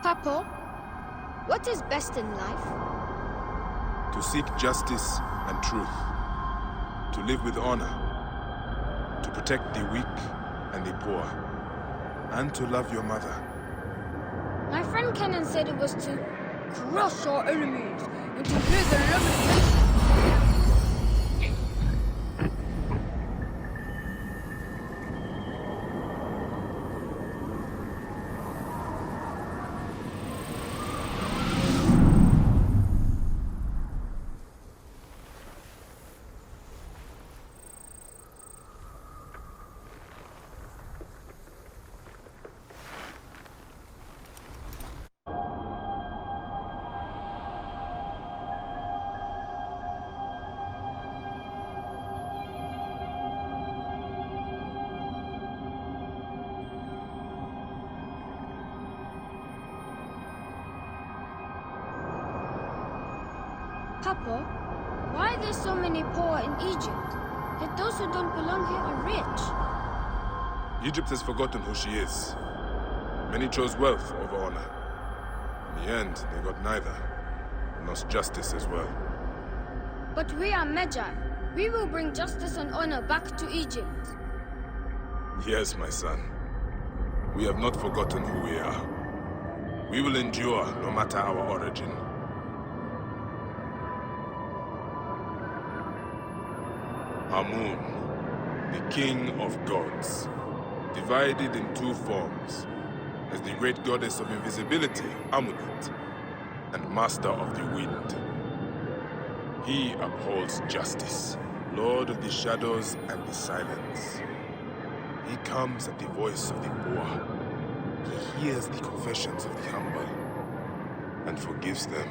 Papa, what is best in life? To seek justice and truth. To live with honor. To protect the weak and the poor. And to love your mother. My friend Kenan said it was to crush our enemies and to hear the lamentation. Papa, why are there so many poor in Egypt? Yet those who don't belong here are rich. Egypt has forgotten who she is. Many chose wealth over honor. In the end, they got neither, and lost justice as well. But we are Magi. We will bring justice and honor back to Egypt. Yes, my son. We have not forgotten who we are. We will endure no matter our origin. Amun, the king of gods, divided in two forms, as the great goddess of invisibility, Amunet, and master of the wind. He upholds justice, lord of the shadows and the silence. He comes at the voice of the poor. He hears the confessions of the humble, and forgives them.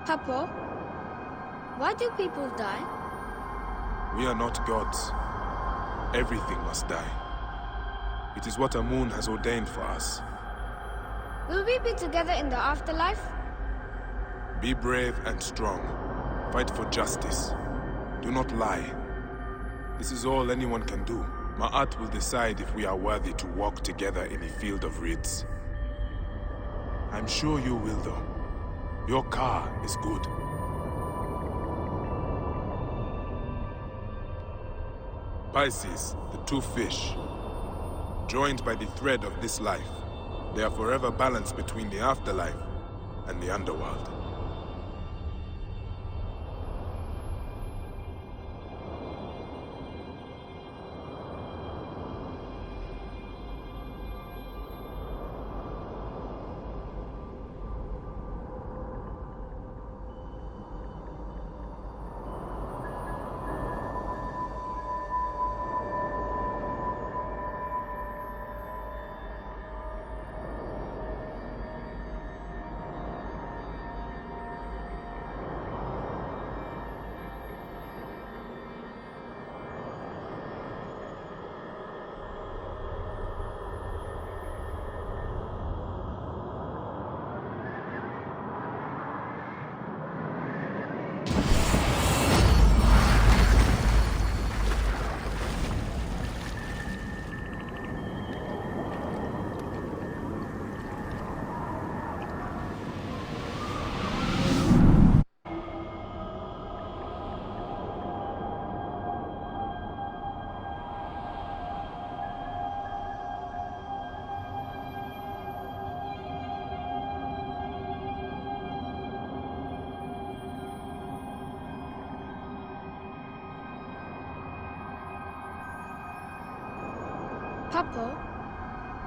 Papa, why do people die? We are not gods. Everything must die. It is what Amun has ordained for us. Will we be together in the afterlife? Be brave and strong. Fight for justice. Do not lie. This is all anyone can do. Ma'at will decide if we are worthy to walk together in a field of reeds. I'm sure you will, though. Your car is good. Pisces, the two fish, joined by the thread of this life, they are forever balanced between the afterlife and the underworld. Papa,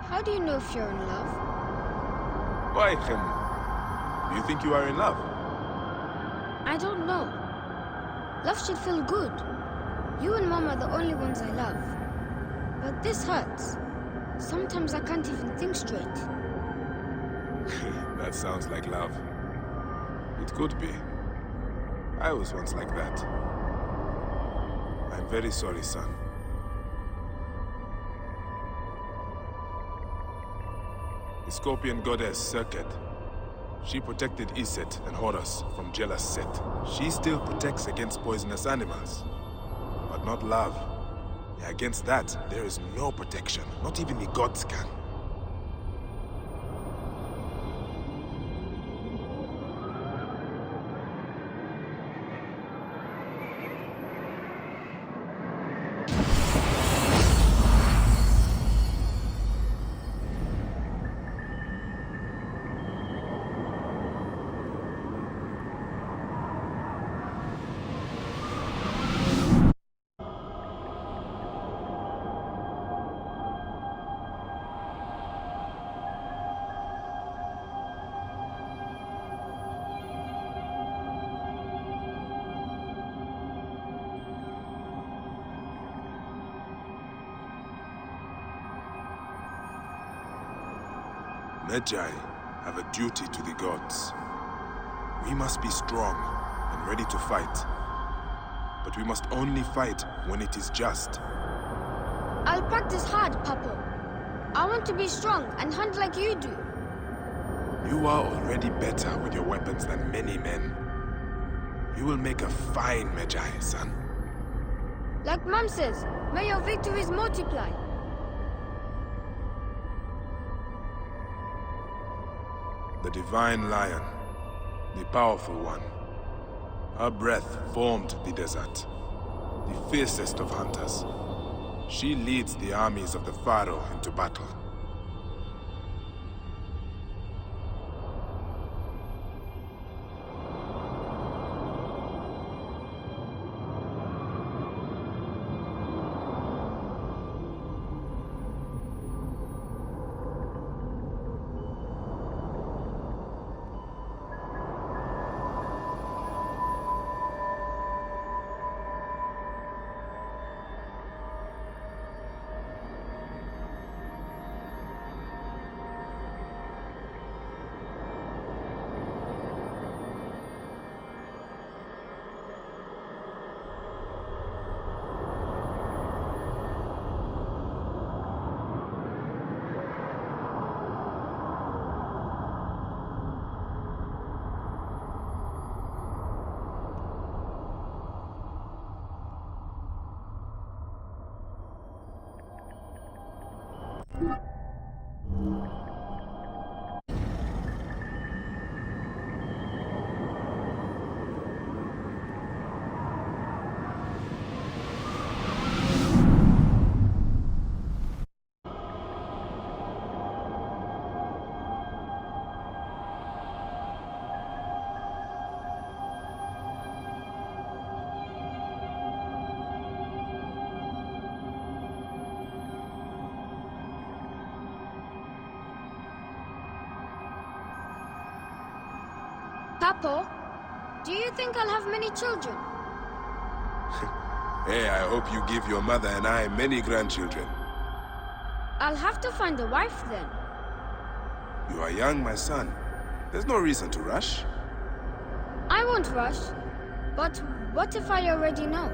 how do you know if you're in love? Why, Khem? Do you think you are in love? I don't know. Love should feel good. You and Mom are the only ones I love. But this hurts. Sometimes I can't even think straight. That sounds like love. It could be. I was once like that. I'm very sorry, son. The Scorpion goddess Serket. She protected Iset and Horus from jealous Set. She still protects against poisonous animals. But not love. Against that, there is no protection. Not even the gods can. Medjay have a duty to the gods. We must be strong and ready to fight. But we must only fight when it is just. I'll practice hard, Papo. I want to be strong and hunt like you do. You are already better with your weapons than many men. You will make a fine Medjay, son. Like Mom says, may your victories multiply. The Divine Lion, the powerful one. Her breath formed the desert, the fiercest of hunters. She leads the armies of the Pharaoh into battle. Papo, do you think I'll have many children? Hey, I hope you give your mother and I many grandchildren. I'll have to find a wife then. You are young, my son. There's no reason to rush. I won't rush. But what if I already know?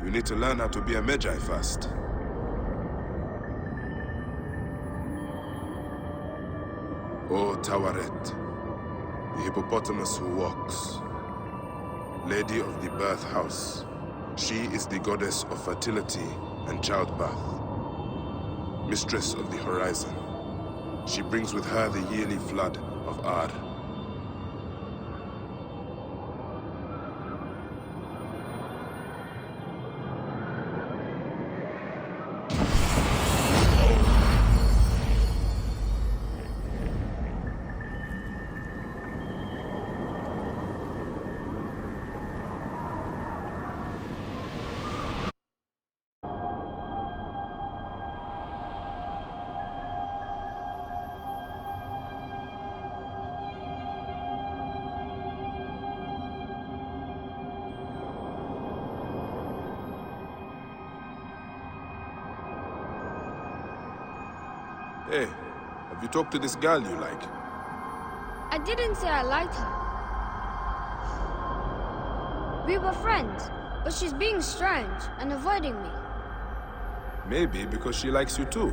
You need to learn how to be a Medjay first. O Tawaret, the hippopotamus who walks, Lady of the Birth House. She is the goddess of fertility and childbirth, mistress of the horizon. She brings with her the yearly flood of Ar. Hey, have you talked to this girl you like? I didn't say I liked her. We were friends, but she's being strange and avoiding me. Maybe because she likes you too.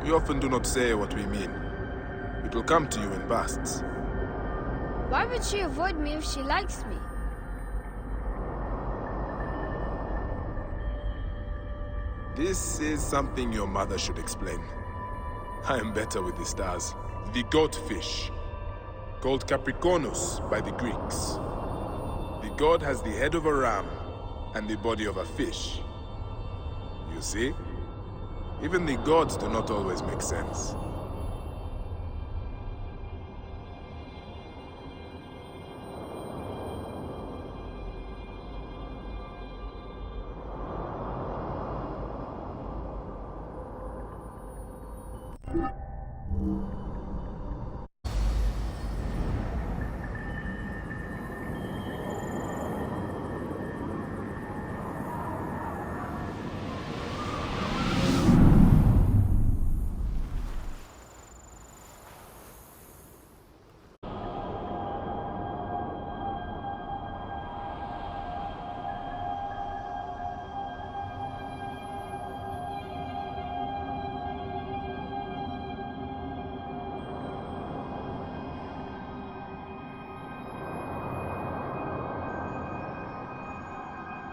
We often do not say what we mean. It will come to you in bursts. Why would she avoid me if she likes me? This is something your mother should explain. I am better with the stars. The goat fish, called Capricornus by the Greeks. The god has the head of a ram and the body of a fish. You see? Even the gods do not always make sense.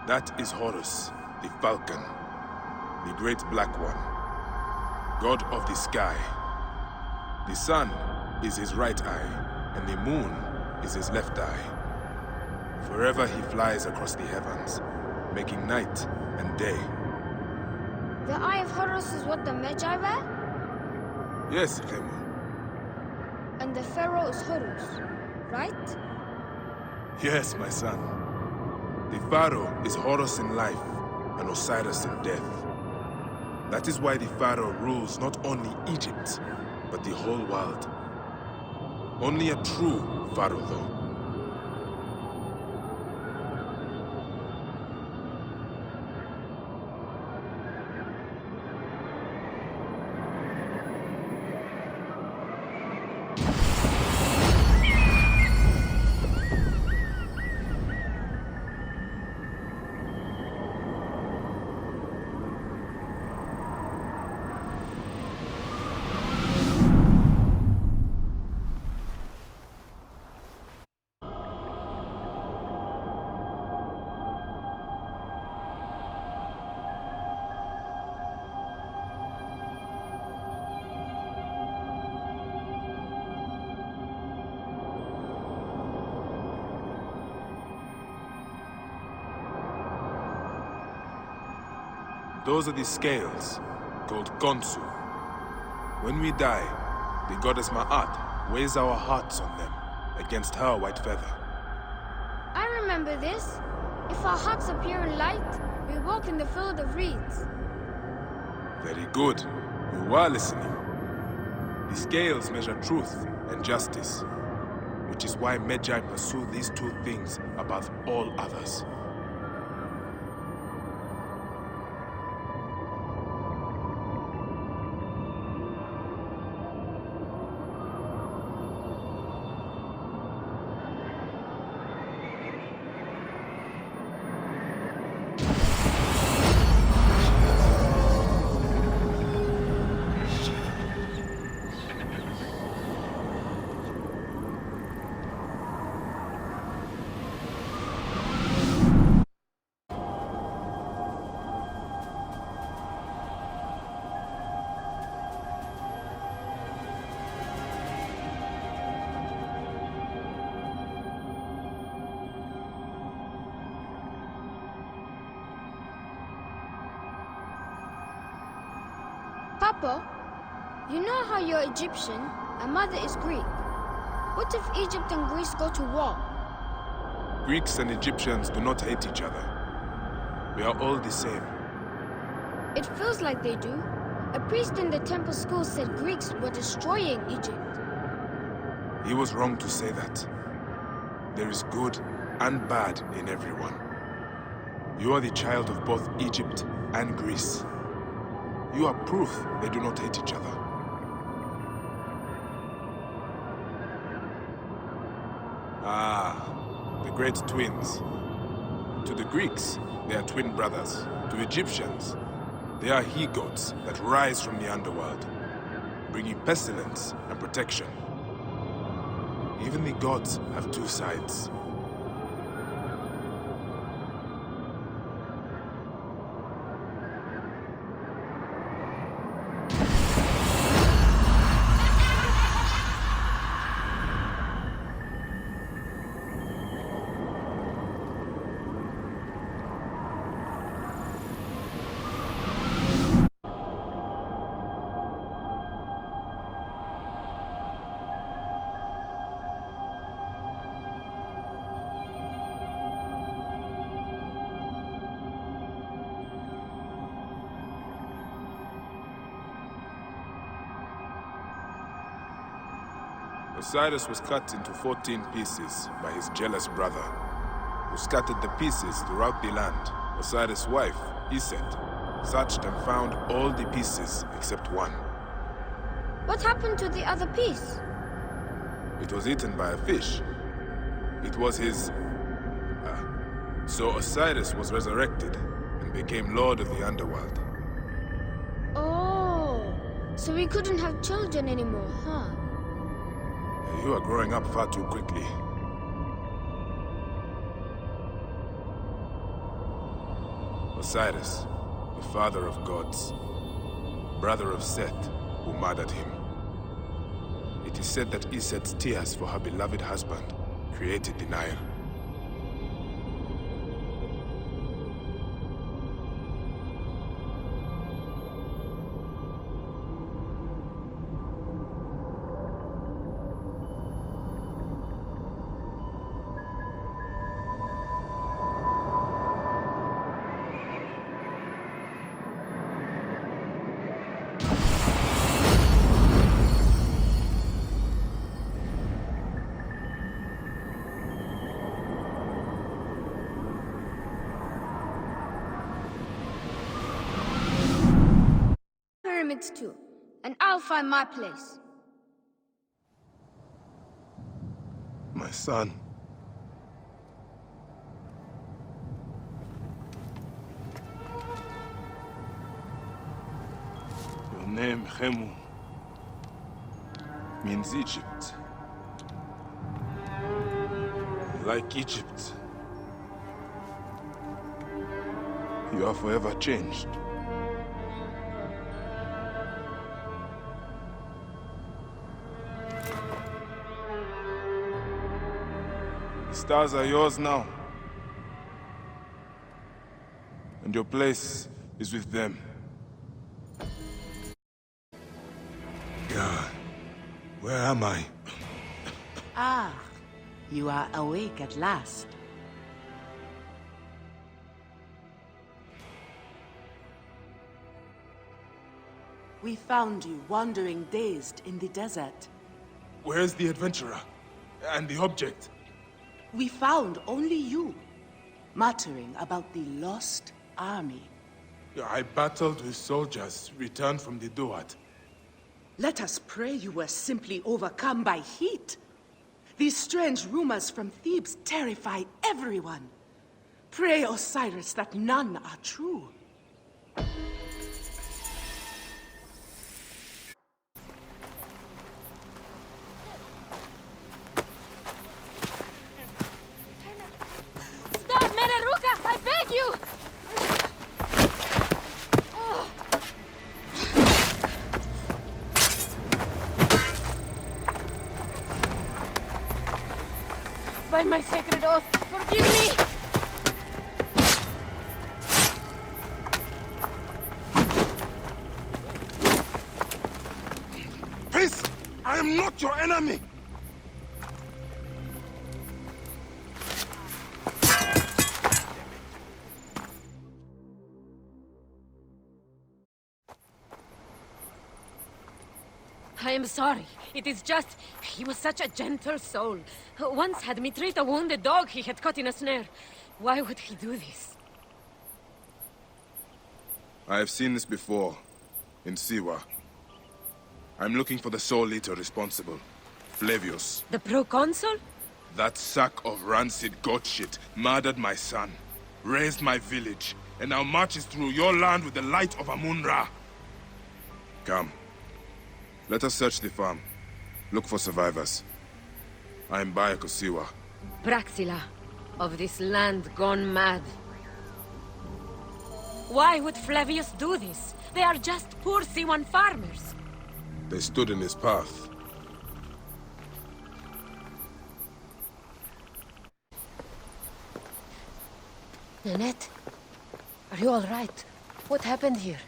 That is Horus, the falcon, the great black one, god of the sky. The sun is his right eye, and the moon is his left eye. Forever he flies across the heavens, making night and day. The Eye of Horus is what the Magi wear? Yes, Remu. And the Pharaoh is Horus, right? Yes, my son. The Pharaoh is Horus in life and Osiris in death. That is why the Pharaoh rules not only Egypt, but the whole world. Only a true Pharaoh, though. Those are the scales, called Khonsu. When we die, the goddess Ma'at weighs our hearts on them against her white feather. I remember this. If our hearts appear in light, we walk in the field of reeds. Very good. You were listening. The scales measure truth and justice, which is why Magi pursue these two things above all others. Papa, you know how you're Egyptian and Mother is Greek. What if Egypt and Greece go to war? Greeks and Egyptians do not hate each other. We are all the same. It feels like they do. A priest in the temple school said Greeks were destroying Egypt. He was wrong to say that. There is good and bad in everyone. You are the child of both Egypt and Greece. You are proof they do not hate each other. great twins. To the Greeks, they are twin brothers. To Egyptians, they are he-gods that rise from the underworld, bringing pestilence and protection. Even the gods have two sides. Osiris was cut into 14 pieces by his jealous brother, who scattered the pieces throughout the land. Osiris' wife, Iset, searched and found all the pieces except one. What happened to the other piece? It was eaten by a fish. It was his... So Osiris was resurrected and became Lord of the Underworld. Oh, so we couldn't have children anymore, huh? You are growing up far too quickly. Osiris, the father of gods, brother of Seth, who murdered him. It is said that Iset's tears for her beloved husband created the Nile. Pyramids too, and I'll find my place. My son. Your name, Khemu, means Egypt. Like Egypt, you are forever changed. The stars are yours now. And your place is with them. God, where am I? Ah, you are awake at last. We found you wandering dazed in the desert. Where's the adventurer? And the object? We found only you, muttering about the lost army. I battled with soldiers returned from the Duat. Let us pray you were simply overcome by heat. These strange rumors from Thebes terrify everyone. Pray, Osiris, that none are true. Stop, Meneruka! I beg you! By my sacred oath, forgive me! Peace! I am not your enemy! I am sorry. It is just... he was such a gentle soul. Once had me treat a wounded dog he had caught in a snare. Why would he do this? I have seen this before, in Siwa. I'm looking for the Soul Eater responsible, Flavius. The proconsul? That sack of rancid goat shit murdered my son, raised my village, and now marches through your land with the light of Amun-Ra. Come. Let us search the farm. Look for survivors. I am Bayek of Siwa. Praxila, of this land gone mad. Why would Flavius do this? They are just poor Siwan farmers. They stood in his path. Nanette, are you all right? What happened here?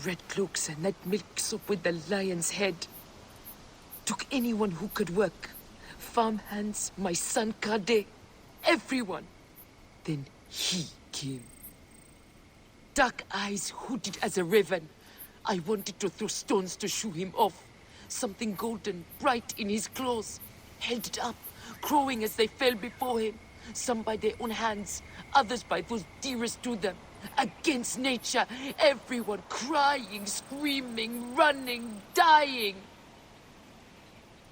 Red cloaks and that milk soup with the lion's head. Took anyone who could work. Farmhands, my son Kade, everyone. Then he came. Dark eyes hooded as a raven. I wanted to throw stones to shoo him off. Something golden, bright in his claws. Held it up, crowing as they fell before him. Some by their own hands, others by those dearest to them. Against nature, everyone crying, screaming, running, dying.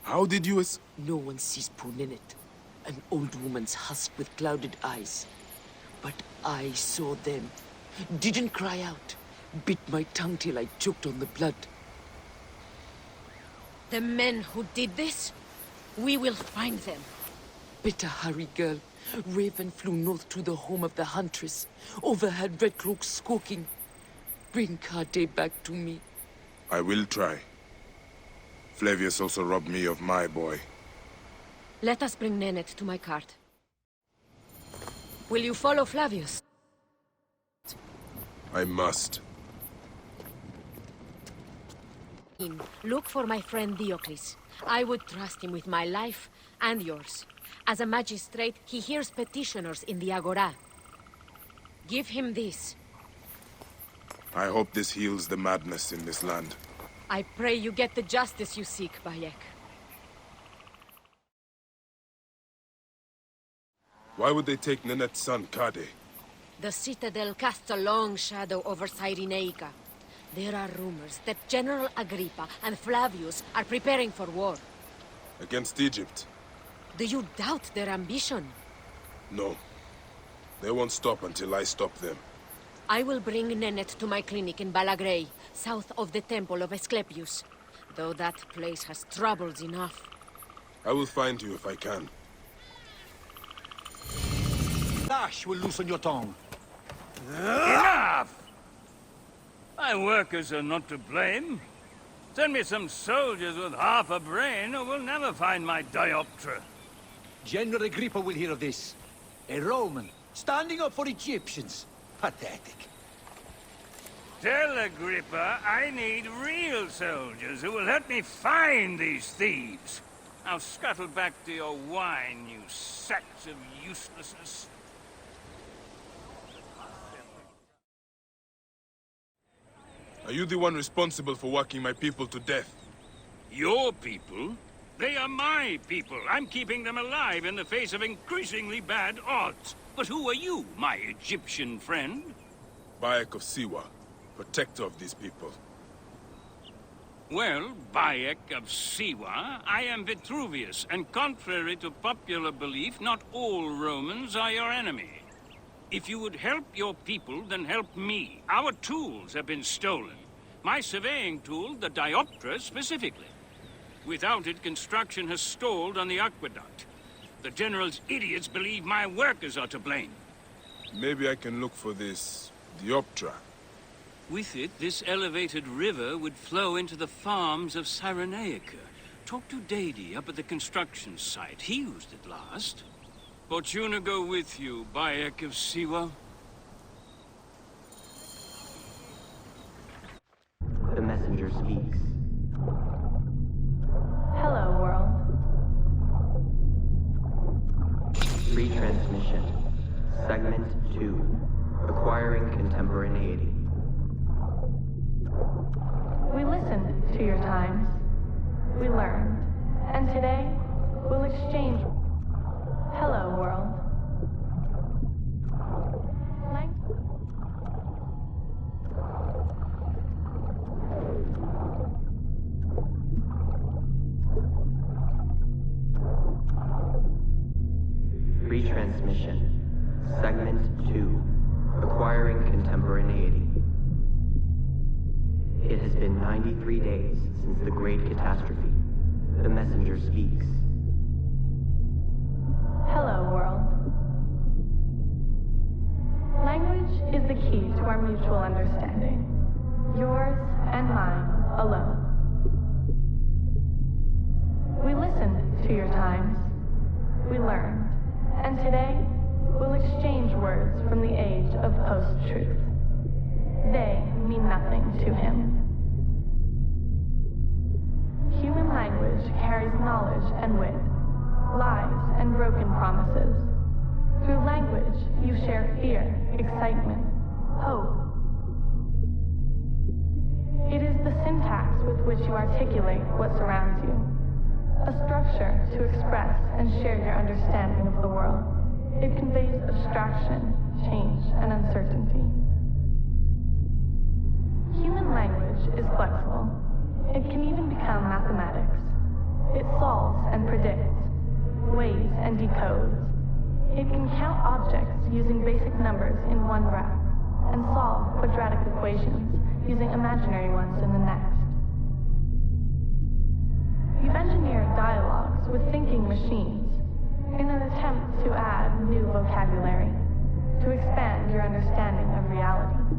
How did you No one sees poor Ninette, an old woman's husk with clouded eyes. But I saw them. Didn't cry out. Bit my tongue till I choked on the blood. The men who did this? We will find them. Better hurry, girl. Raven flew north to the home of the huntress. Overheard Red Cloak squawking. Bring Kade back to me. I will try. Flavius also robbed me of my boy. Let us bring Nennet to my cart. Will you follow Flavius? I must. Look for my friend Diocles. I would trust him with my life and yours. As a magistrate, he hears petitioners in the Agora. Give him this. I hope this heals the madness in this land. I pray you get the justice you seek, Bayek. Why would they take Ninette's son, Kade? The Citadel casts a long shadow over Cyrenaica. There are rumors that General Agrippa and Flavius are preparing for war. Against Egypt? Do you doubt their ambition? No. They won't stop until I stop them. I will bring Nennet to my clinic in Balagrey, south of the Temple of Asclepius. Though that place has troubles enough. I will find you if I can. Lash will loosen your tongue. Enough! My workers are not to blame. Send me some soldiers with half a brain, or we'll never find my dioptra. General Agrippa will hear of this. A Roman, standing up for Egyptians. Pathetic. Tell Agrippa I need real soldiers who will help me find these thieves. Now scuttle back to your wine, you sacks of uselessness. Are you the one responsible for working my people to death? Your people? They are my people. I'm keeping them alive in the face of increasingly bad odds. But who are you, my Egyptian friend? Bayek of Siwa, protector of these people. Well, Bayek of Siwa, I am Vitruvius, and contrary to popular belief, not all Romans are your enemy. If you would help your people, then help me. Our tools have been stolen. My surveying tool, the dioptra, specifically. Without it, construction has stalled on the aqueduct. The General's idiots believe my workers are to blame. Maybe I can look for this dioptra. With it, this elevated river would flow into the farms of Cyrenaica. Talk to Dadi up at the construction site. He used it last. Fortuna go with you, Bayek of Siwa. The messenger speaks. Hello, world. Retransmission. Segment 2. Acquiring contemporaneity. We listened to your times. We learned. And today, we'll exchange. Hello, world. contemporaneity. It has been 93 days since the Great Catastrophe. The messenger speaks. Hello, world. Language is the key to our mutual understanding. Yours and mine alone. We listened to your times. We learned. And today, we'll exchange words from the age of post-truth. They mean nothing to him. Human language carries knowledge and wit, lies and broken promises. Through language, you share fear, excitement, hope. It is the syntax with which you articulate what surrounds you. A structure to express and share your understanding of the world. It conveys abstraction, change, and uncertainty. Human language is flexible. It can even become mathematics. It solves and predicts, weighs and decodes. It can count objects using basic numbers in one breath, and solve quadratic equations using imaginary ones in the next. You've engineered dialogues with thinking machines in an attempt to add new vocabulary, to expand your understanding of reality.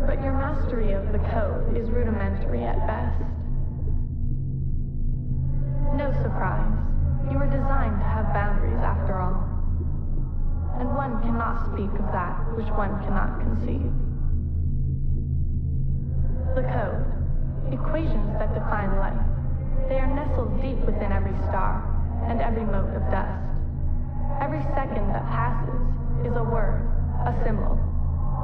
But your mastery of the code is rudimentary at best. No surprise, you were designed to have boundaries after all. And one cannot speak of that which one cannot conceive. The code. Equations that define life. They are nestled deep within every star and every mote of dust. Every second that passes is a word, a symbol,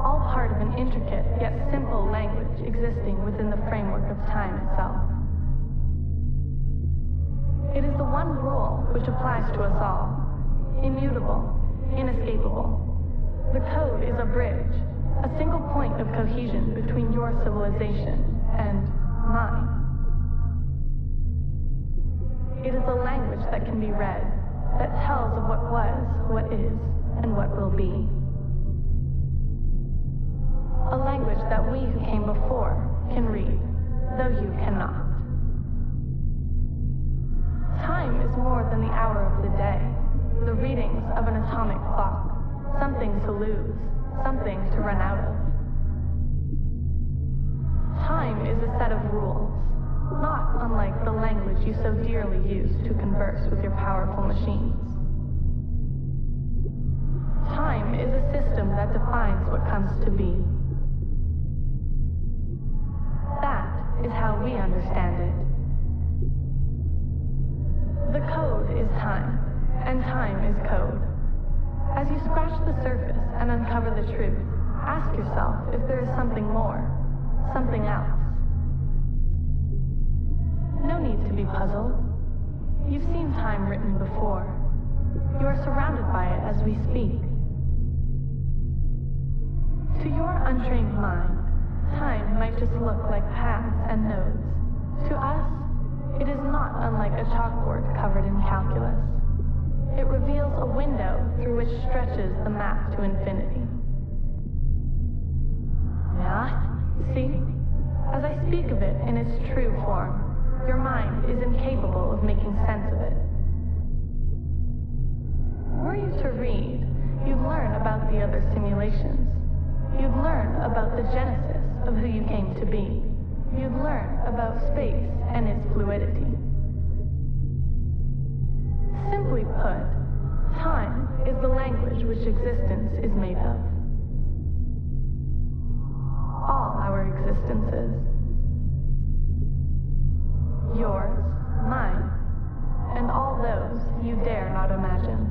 all part of an intricate yet simple language existing within the framework of time itself. It is the one rule which applies to us all, immutable, inescapable. The code is a bridge, a single point of cohesion between your civilization and mine. It is a language that can be read, that tells of what was, what is, and what will be. A language that we who came before can read, though you cannot. Time is more than the hour of the day, the readings of an atomic clock, something to lose, something to run out of. Time is a set of rules, not unlike the language you so dearly use to converse with your powerful machines. Time is a system that defines what comes to be. That is how we understand it. The code is time, and time is code. As you scratch the surface and uncover the truth, ask yourself if there is something more, something else. No need to be puzzled. You've seen time written before. You are surrounded by it as we speak. To your untrained mind, time might just look like paths and nodes. To us, it is not unlike a chalkboard covered in calculus. It reveals a window through which stretches the map to infinity. Yeah, see? As I speak of it in its true form, your mind is incapable of making sense of it. Were you to read, you'd learn about the other simulations. You'd learn about the genesis of who you came to be. You'd learn about space and its fluidity. Simply put, time is the language which existence is made of. All our existences. Yours, mine, and all those you dare not imagine.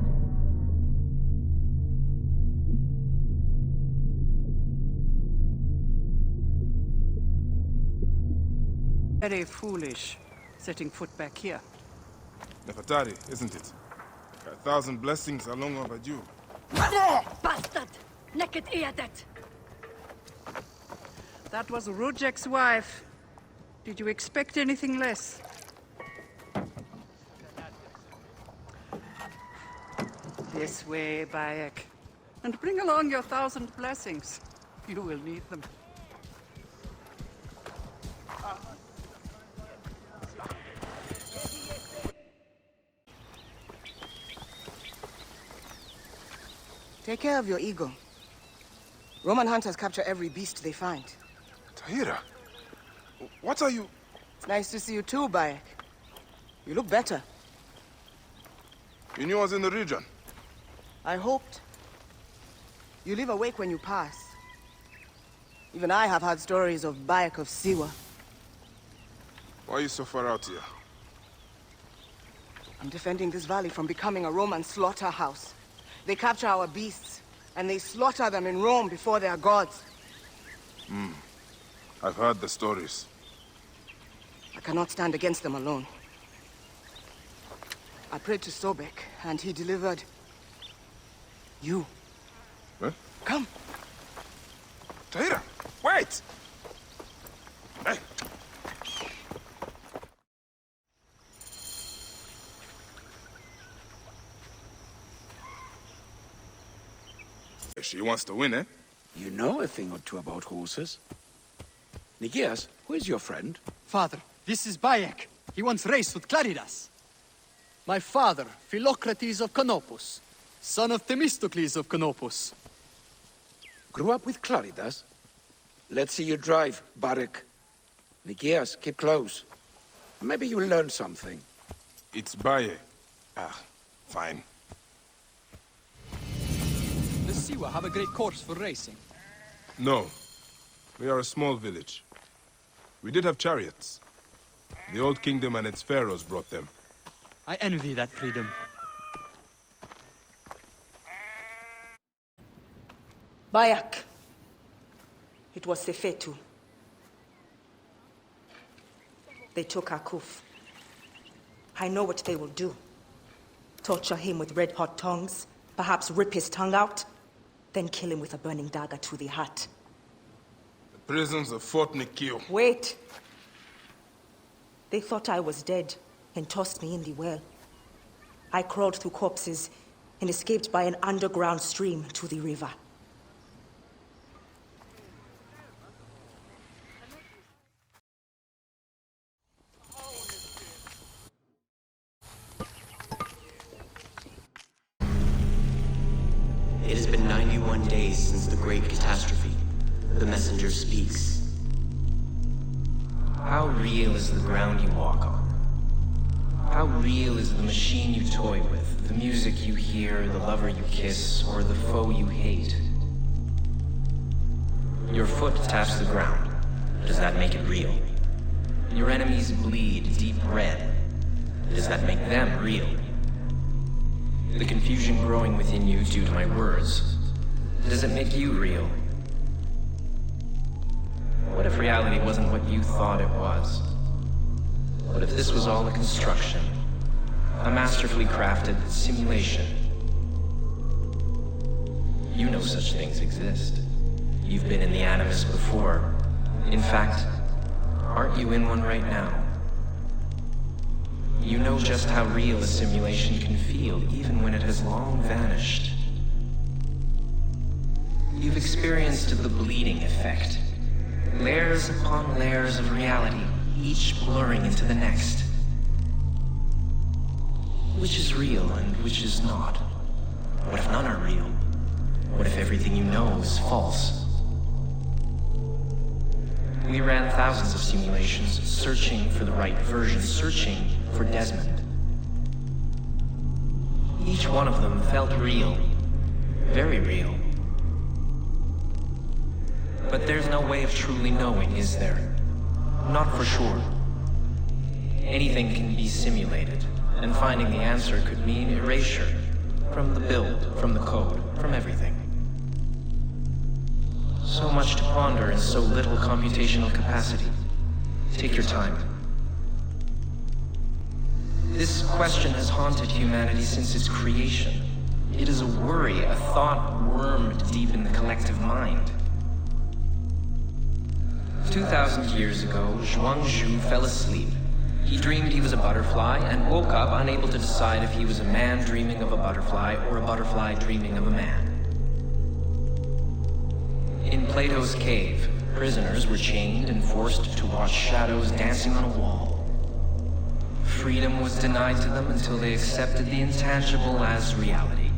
Very foolish, setting foot back here. Nefertari, isn't it? 1,000 blessings are long overdue. Bastard! Naked Iadet! That was Rujak's wife. Did you expect anything less? This way, Bayek. And bring along your 1,000 blessings. You will need them. Take care of your ego. Roman hunters capture every beast they find. Tahira, what are you... It's nice to see you too, Bayek. You look better. You knew I was in the region? I hoped. You leave awake when you pass. Even I have heard stories of Bayek of Siwa. Why are you so far out here? I'm defending this valley from becoming a Roman slaughterhouse. They capture our beasts, and they slaughter them in Rome before their gods. I've heard the stories. I cannot stand against them alone. I prayed to Sobek, and he delivered... you. Huh? Come. Tahira, wait! Hey! She wants to win, eh? You know a thing or two about horses. Nikias, who is your friend? Father, this is Bayek. He once raced with Claridas. My father, Philocrates of Canopus, son of Themistocles of Canopus. Grew up with Claridas? Let's see you drive, Barak. Nikias, keep close. Maybe you'll learn something. It's Baye. Fine. The Siwa have a great course for racing. No. We are a small village. We did have chariots. The old kingdom and its pharaohs brought them. I envy that freedom. Bayek. It was Sefetu. They took Akuf. I know what they will do. Torture him with red-hot tongues, perhaps rip his tongue out, then kill him with a burning dagger to the heart. The prisons of Fort Nikio. Wait! They thought I was dead and tossed me in the well. I crawled through corpses and escaped by an underground stream to the river. It has been 91 days since the Great Catastrophe. The messenger speaks. How real is the ground you walk on? How real is the machine you toy with, the music you hear, the lover you kiss, or the foe you hate? Your foot taps the ground. Does that make it real? Your enemies bleed deep red. Does that make them real? The confusion growing within you due to my words. Does it make you real? What if reality wasn't what you thought it was? What if this was all a construction? A masterfully crafted simulation? You know such things exist. You've been in the Animus before. In fact, aren't you in one right now? You know just how real a simulation can feel, even when it has long vanished. You've experienced the bleeding effect. Layers upon layers of reality, each blurring into the next. Which is real and which is not? What if none are real? What if everything you know is false? We ran thousands of simulations, searching for the right version, searching for Desmond. Each one of them felt real. Very real. But there's no way of truly knowing, is there? Not for sure. Anything can be simulated, and finding the answer could mean erasure. From the build, from the code, from everything. So much to ponder in so little computational capacity. Take your time. This question has haunted humanity since its creation. It is a worry, a thought wormed deep in the collective mind. 2,000 years ago, Zhuang Zhu fell asleep. He dreamed he was a butterfly and woke up unable to decide if he was a man dreaming of a butterfly or a butterfly dreaming of a man. Plato's cave, prisoners were chained and forced to watch shadows dancing on a wall. Freedom was denied to them until they accepted the intangible as reality.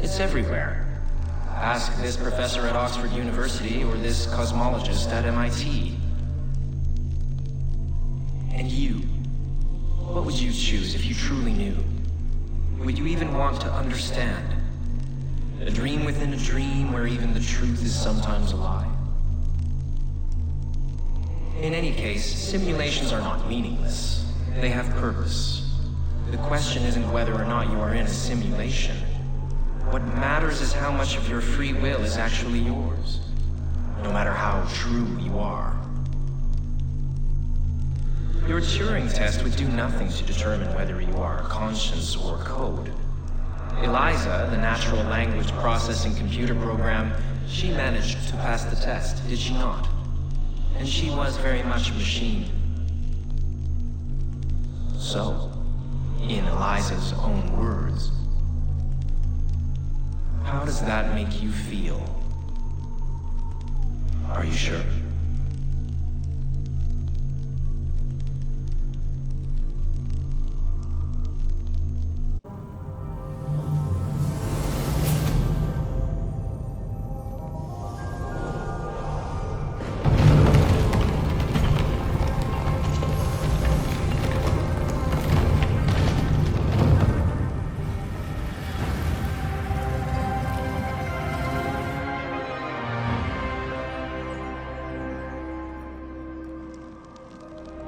It's everywhere. Ask this professor at Oxford University or this cosmologist at MIT. And you, what would you choose if you truly knew? Would you even want to understand? A dream within a dream where even the truth is sometimes a lie. In any case, simulations are not meaningless. They have purpose. The question isn't whether or not you are in a simulation. What matters is how much of your free will is actually yours, no matter how true you are. Your Turing test would do nothing to determine whether you are conscience or code. Eliza, the natural language processing computer program, she managed to pass the test, did she not? And she was very much a machine. So, in Eliza's own words, how does that make you feel? Are you sure?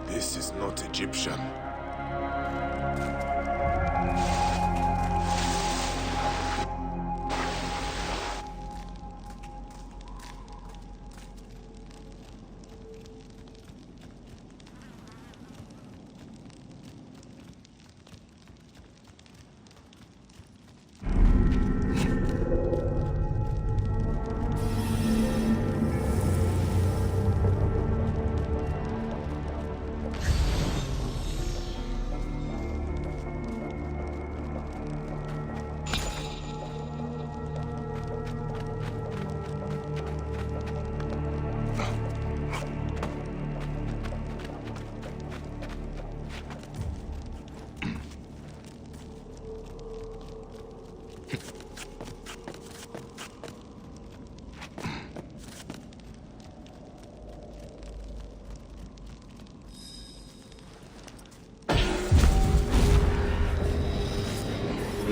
This is not Egyptian.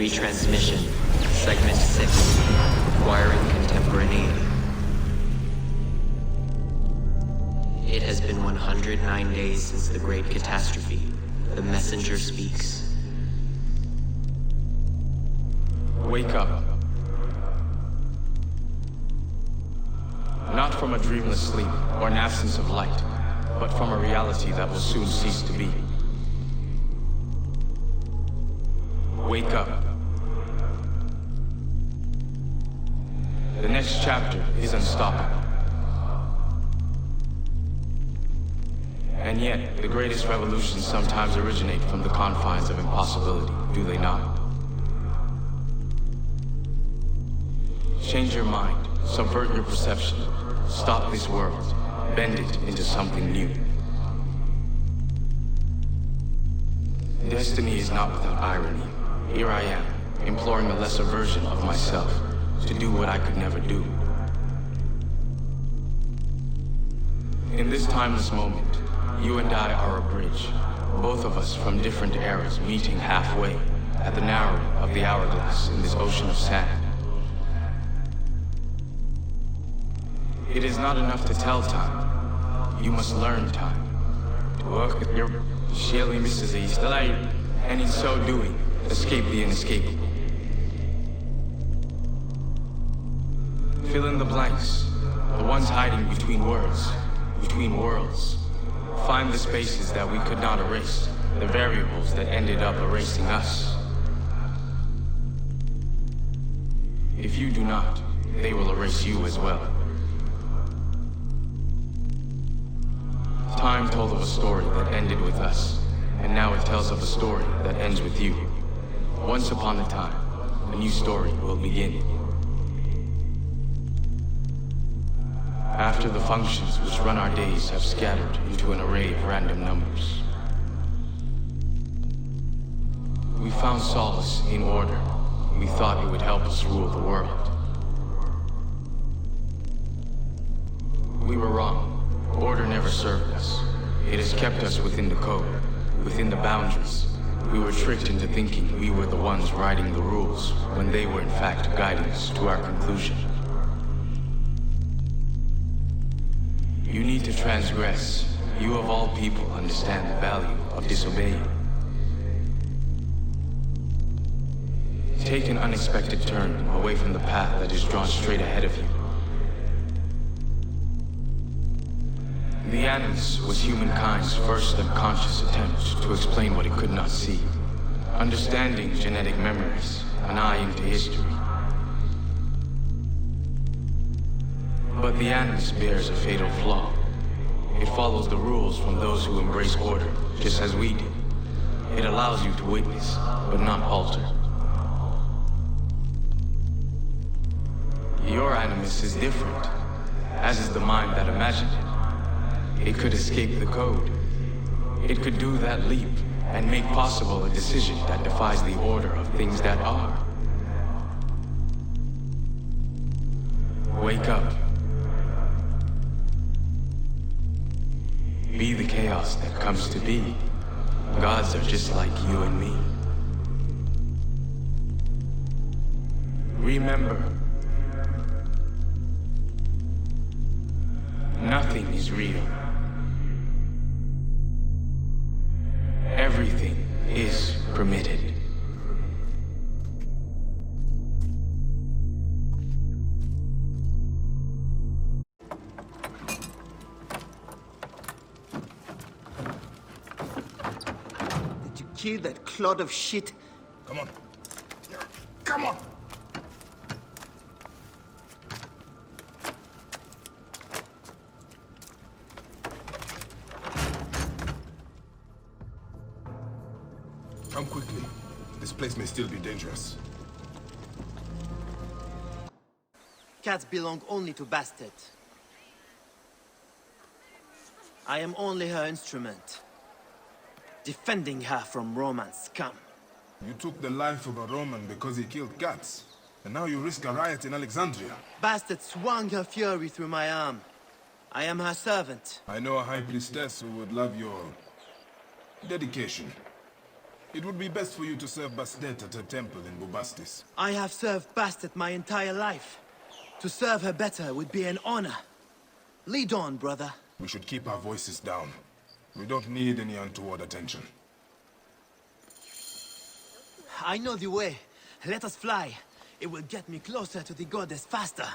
Retransmission, Segment 6, acquiring contemporaneity. It has been 109 days since the Great Catastrophe. The messenger speaks. Wake up. Not from a dreamless sleep or an absence of light, but from a reality that will soon cease to be. Wake up. The next chapter is unstoppable. And yet, the greatest revolutions sometimes originate from the confines of impossibility, do they not? Change your mind, subvert your perception, stop this world, bend it into something new. Destiny is not without irony. Here I am, imploring a lesser version of myself to do what I could never do. In this timeless moment, you and I are a bridge, both of us from different eras meeting halfway at the narrowing of the hourglass in this ocean of sand. It is not enough to tell time. You must learn time. To work with your Shelly Mrs. East, and in so doing, escape the inescapable. Fill in the blanks, the ones hiding between words, between worlds. Find the spaces that we could not erase, the variables that ended up erasing us. If you do not, they will erase you as well. Time told of a story that ended with us, and now it tells of a story that ends with you. Once upon a time, a new story will begin. After the functions which run our days have scattered into an array of random numbers, we found solace in order. We thought it would help us rule the world. We were wrong. Order never served us. It has kept us within the code, within the boundaries. We were tricked into thinking we were the ones writing the rules, when they were in fact guiding us to our conclusion. You need to transgress. You of all people understand the value of disobeying. Take an unexpected turn away from the path that is drawn straight ahead of you. The Animus was humankind's first unconscious attempt to explain what it could not see. Understanding genetic memories, an eye into history. But the Animus bears a fatal flaw. It follows the rules from those who embrace order, just as we did. It allows you to witness, but not alter. Your Animus is different, as is the mind that imagined it. It could escape the code. It could do that leap and make possible a decision that defies the order of things that are. Wake up. Be the chaos that comes to be. Gods are just like you and me. Remember, nothing is real. Everything is permitted. Did you kill that clod of shit? Come on. Come on! Come quickly. This place may still be dangerous. Cats belong only to Bastet. I am only her instrument. Defending her from Roman scum. You took the life of a Roman because he killed cats. And now you risk a riot in Alexandria. Bastet swung her fury through my arm. I am her servant. I know a high priestess who would love your dedication. It would be best for you to serve Bastet at her temple in Bubastis. I have served Bastet my entire life. To serve her better would be an honor. Lead on, brother. We should keep our voices down. We don't need any untoward attention. I know the way. Let us fly. It will get me closer to the goddess faster.